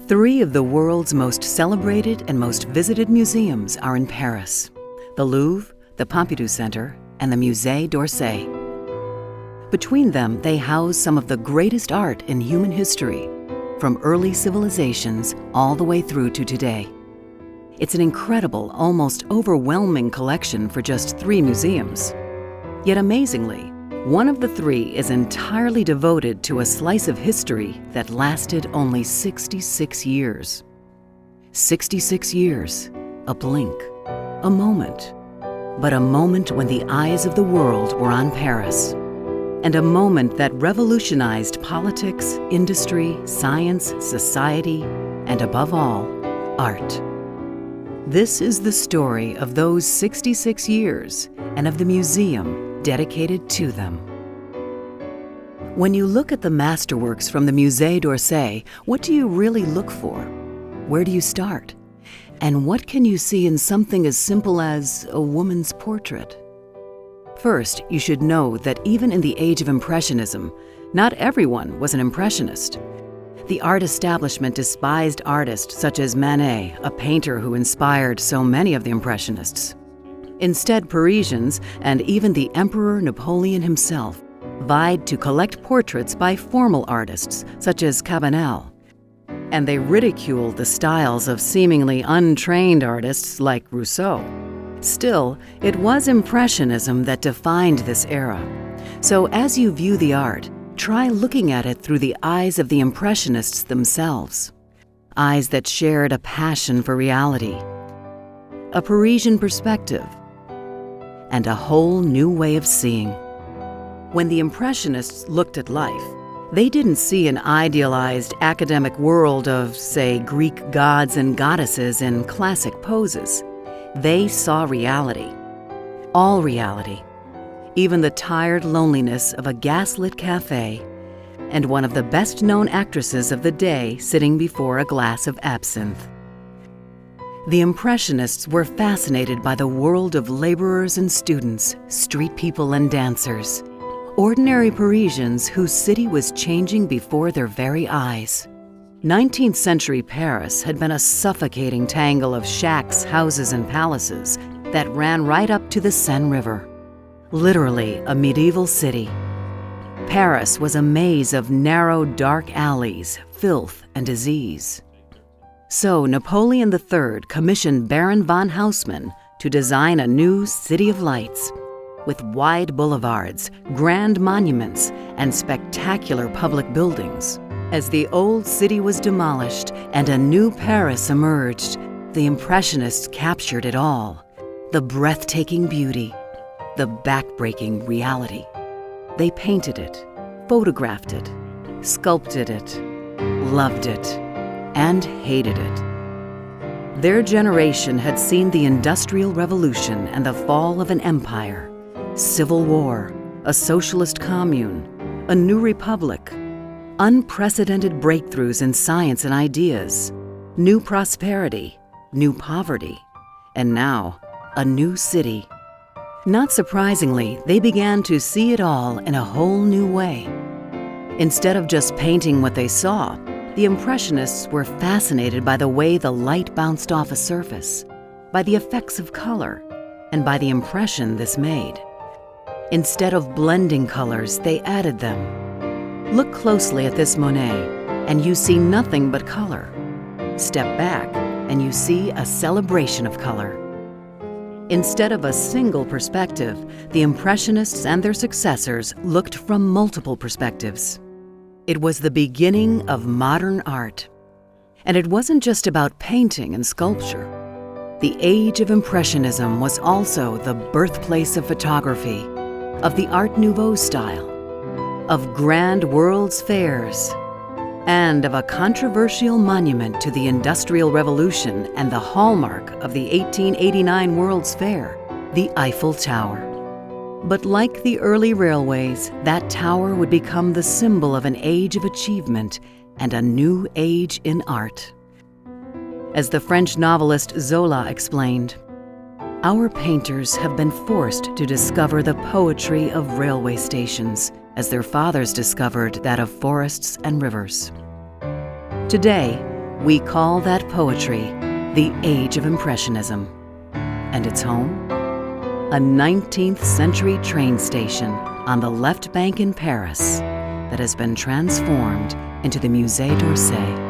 Three of the world's most celebrated and most visited museums are in Paris: the Louvre, the Pompidou Center, and the Musée d'Orsay. Between them, they house some of the greatest art in human history, from early civilizations all the way through to today. It's an incredible, almost overwhelming collection for just 3 museums. Yet amazingly, one of the 3 is entirely devoted to a slice of history that lasted only 66 years. 66 years, a blink, a moment, but a moment when the eyes of the world were on Paris, and a moment that revolutionized politics, industry, science, society, and above all, art. This is the story of those 66 years and of the museum dedicated to them. When you look at the masterworks from the Musée d'Orsay, what do you really look for? Where do you start? And what can you see in something as simple as a woman's portrait? First, you should know that even in the age of Impressionism, not everyone was an Impressionist. The art establishment despised artists such as Manet, a painter who inspired so many of the Impressionists. Instead, Parisians, and even the Emperor Napoleon himself, vied to collect portraits by formal artists such as Cabanel. And they ridiculed the styles of seemingly untrained artists like Rousseau. Still, it was Impressionism that defined this era. So as you view the art, try looking at it through the eyes of the Impressionists themselves. Eyes that shared a passion for reality, a Parisian perspective, and a whole new way of seeing. When the Impressionists looked at life, they didn't see an idealized academic world of, say, Greek gods and goddesses in classic poses. They saw reality, all reality, even the tired loneliness of a gaslit cafe and one of the best-known actresses of the day sitting before a glass of absinthe. The Impressionists were fascinated by the world of laborers and students, street people and dancers, ordinary Parisians whose city was changing before their very eyes. 19th century Paris had been a suffocating tangle of shacks, houses, and palaces that ran right up to the Seine River. Literally a medieval city. Paris was a maze of narrow, dark alleys, filth, and disease. So Napoleon III commissioned Baron von Haussmann to design a new city of lights, with wide boulevards, grand monuments, and spectacular public buildings. As the old city was demolished and a new Paris emerged, the Impressionists captured it all: the breathtaking beauty, the backbreaking reality. They painted it, photographed it, sculpted it, loved it, and hated it. Their generation had seen the Industrial Revolution and the fall of an empire, civil war, a socialist commune, a new republic, unprecedented breakthroughs in science and ideas, new prosperity, new poverty, and now a new city. Not surprisingly, they began to see it all in a whole new way. Instead of just painting what they saw, the Impressionists were fascinated by the way the light bounced off a surface, by the effects of color, and by the impression this made. Instead of blending colors, they added them. Look closely at this Monet, and you see nothing but color. Step back, and you see a celebration of color. Instead of a single perspective, the Impressionists and their successors looked from multiple perspectives. It was the beginning of modern art. And it wasn't just about painting and sculpture. The age of Impressionism was also the birthplace of photography, of the Art Nouveau style, of grand world's fairs, and of a controversial monument to the Industrial Revolution and the hallmark of the 1889 World's Fair, the Eiffel Tower. But like the early railways, that tower would become the symbol of an age of achievement and a new age in art. As the French novelist Zola explained, "Our painters have been forced to discover the poetry of railway stations, as their fathers discovered that of forests and rivers." Today, We call that poetry the Age of Impressionism. And its home? A 19th century train station on the left bank in Paris that has been transformed into the Musée d'Orsay.